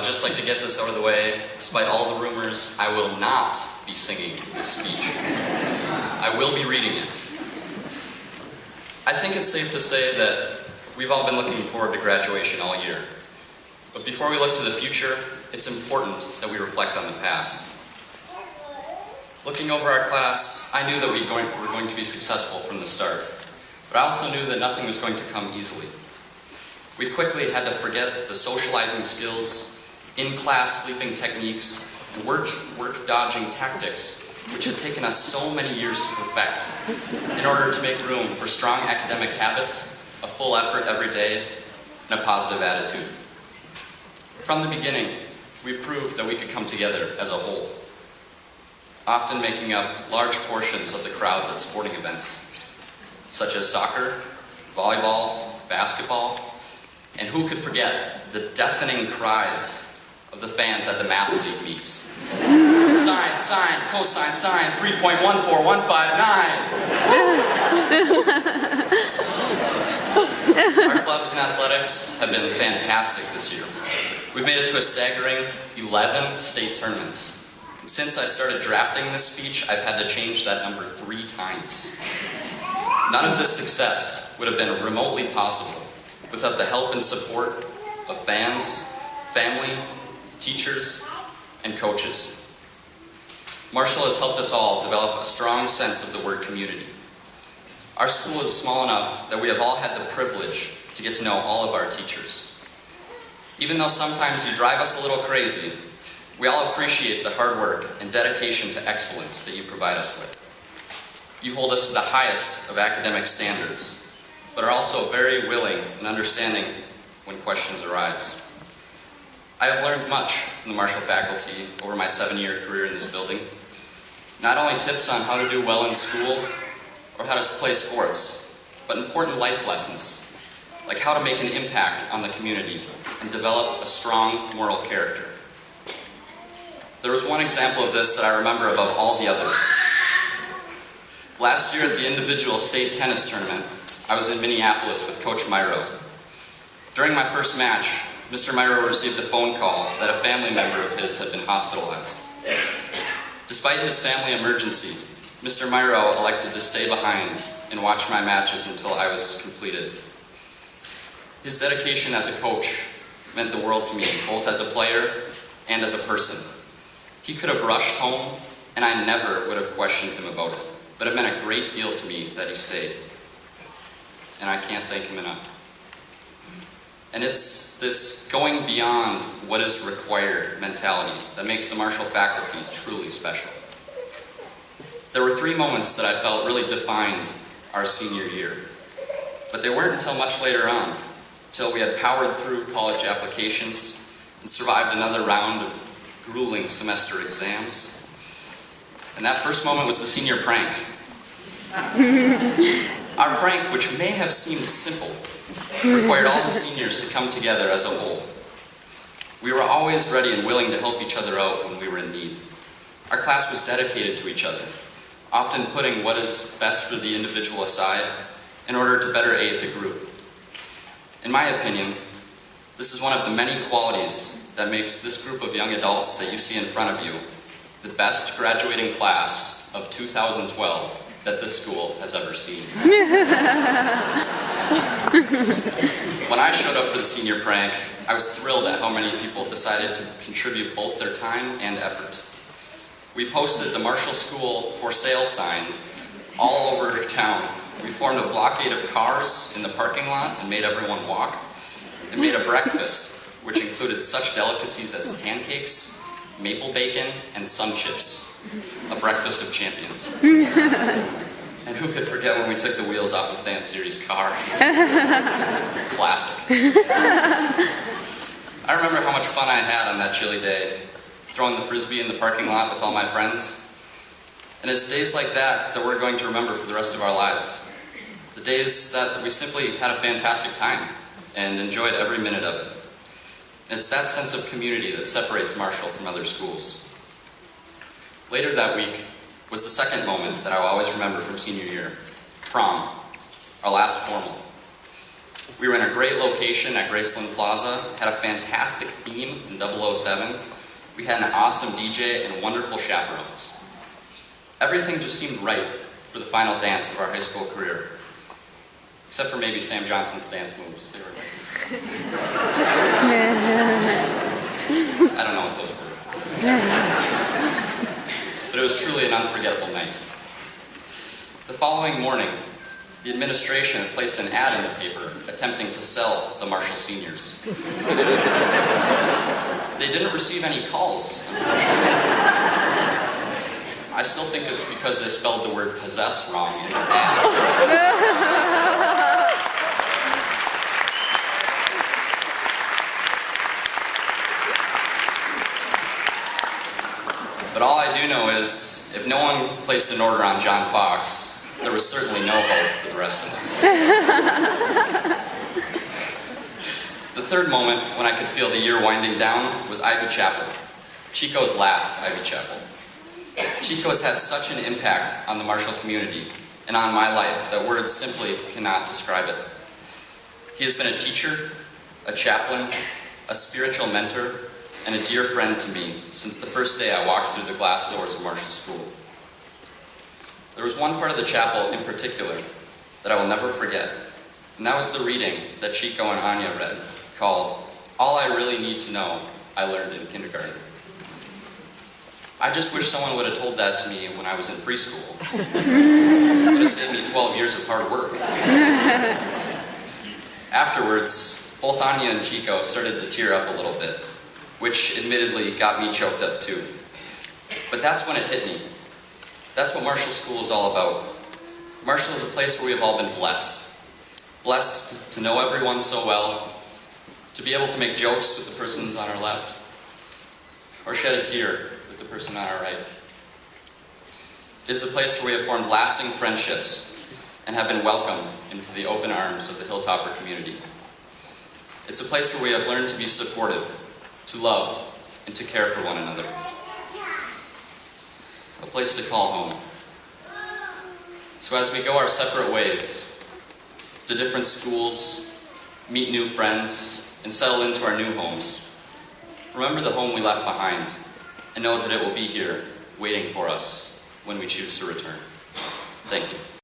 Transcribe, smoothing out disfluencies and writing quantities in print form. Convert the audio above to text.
would just like to get this out of the way. Despite all the rumors, I will not be singing this speech. I will be reading it. I think it's safe to say that we've all been looking forward to graduation all year. But before we look to the future, it's important that we reflect on the past. Looking over our class, I knew that we were going to be successful from the start, but I also knew that nothing was going to come easily. We quickly had to forget the socializing skills, in-class sleeping techniques, and work-dodging tactics, which had taken us so many years to perfect, in order to make room for strong academic habits, a full effort every day, and a positive attitude. From the beginning, we proved that we could come together as a whole, often making up large portions of the crowds at sporting events, such as soccer, volleyball, basketball, and who could forget the deafening cries of the fans at the math league meets. Sine, sine, cosine, sine, 3.14159. Our clubs and athletics have been fantastic this year. We've made it to a staggering 11 state tournaments. Since I started drafting this speech, I've had to change that number 3 times. None of this success would have been remotely possible without the help and support of fans, family, teachers, and coaches. Marshall has helped us all develop a strong sense of the word community. Our school is small enough that we have all had the privilege to get to know all of our teachers. Even though sometimes you drive us a little crazy, we all appreciate the hard work and dedication to excellence that you provide us with. You hold us to the highest of academic standards, but are also very willing and understanding when questions arise. I have learned much from the Marshall faculty over my 7-year career in this building. Not only tips on how to do well in school or how to play sports, but important life lessons, like how to make an impact on the community and develop a strong moral character. There was one example of this that I remember above all the others. Last year at the individual state tennis tournament, I was in Minneapolis with Coach Myro. During my first match, Mr. Myro received a phone call that a family member of his had been hospitalized. Despite his family emergency, Mr. Myro elected to stay behind and watch my matches until I was completed. His dedication as a coach meant the world to me, both as a player and as a person. He could have rushed home, and I never would have questioned him about it, but it meant a great deal to me that he stayed. And I can't thank him enough. And it's this going beyond what is required mentality that makes the Marshall faculty truly special. There were 3 moments that I felt really defined our senior year, but they weren't until much later on, until we had powered through college applications and survived another round of grueling semester exams. And that first moment was the senior prank. Our prank, which may have seemed simple, required all the seniors to come together as a whole. We were always ready and willing to help each other out when we were in need. Our class was dedicated to each other, often putting what is best for the individual aside in order to better aid the group. In my opinion, this is one of the many qualities that makes this group of young adults that you see in front of you the best graduating class of 2012 that this school has ever seen. When I showed up for the senior prank, I was thrilled at how many people decided to contribute both their time and effort. We posted the Marshall School for sale signs all over town. We formed a blockade of cars in the parking lot and made everyone walk, and made a breakfast which included such delicacies as pancakes, maple bacon, and sun chips. A breakfast of champions. And who could forget when we took the wheels off of Fan Series' car? Classic. I remember how much fun I had on that chilly day, throwing the frisbee in the parking lot with all my friends. And it's days like that that we're going to remember for the rest of our lives. The days that we simply had a fantastic time and enjoyed every minute of it. And it's that sense of community that separates Marshall from other schools. Later that week was the second moment that I will always remember from senior year, prom, our last formal. We were in a great location at Graceland Plaza, had a fantastic theme in 007. We had an awesome DJ and wonderful chaperones. Everything just seemed right for the final dance of our high school career. Except for maybe Sam Johnson's dance moves. They were amazing. I don't know what those were. But it was truly an unforgettable night. The following morning, the administration had placed an ad in the paper attempting to sell the Marshall Seniors. They didn't receive any calls, unfortunately. I still think it's because they spelled the word possess wrong in their ad. But all I do know is, if no one placed an order on John Fox, there was certainly no hope for the rest of us. The third moment when I could feel the year winding down was Ivy Chapel, Chico's last Ivy Chapel. Chico has had such an impact on the Marshall community and on my life that words simply cannot describe it. He has been a teacher, a chaplain, a spiritual mentor, and a dear friend to me since the first day I walked through the glass doors of Marshall School. There was one part of the chapel in particular that I will never forget, and that was the reading that Chico and Anya read, called All I Really Need to Know I Learned in Kindergarten. I just wish someone would have told that to me when I was in preschool. It would have saved me 12 years of hard work. Afterwards, both Anya and Chico started to tear up a little bit, which admittedly got me choked up too. But that's when it hit me. That's what Marshall School is all about. Marshall is a place where we have all been blessed. Blessed to know everyone so well, to be able to make jokes with the persons on our left, or shed a tear with the person on our right. It is a place where we have formed lasting friendships and have been welcomed into the open arms of the Hilltopper community. It's a place where we have learned to be supportive, to love, and to care for one another. A place to call home. So as we go our separate ways, to different schools, meet new friends, and settle into our new homes, remember the home we left behind, and know that it will be here, waiting for us when we choose to return. Thank you.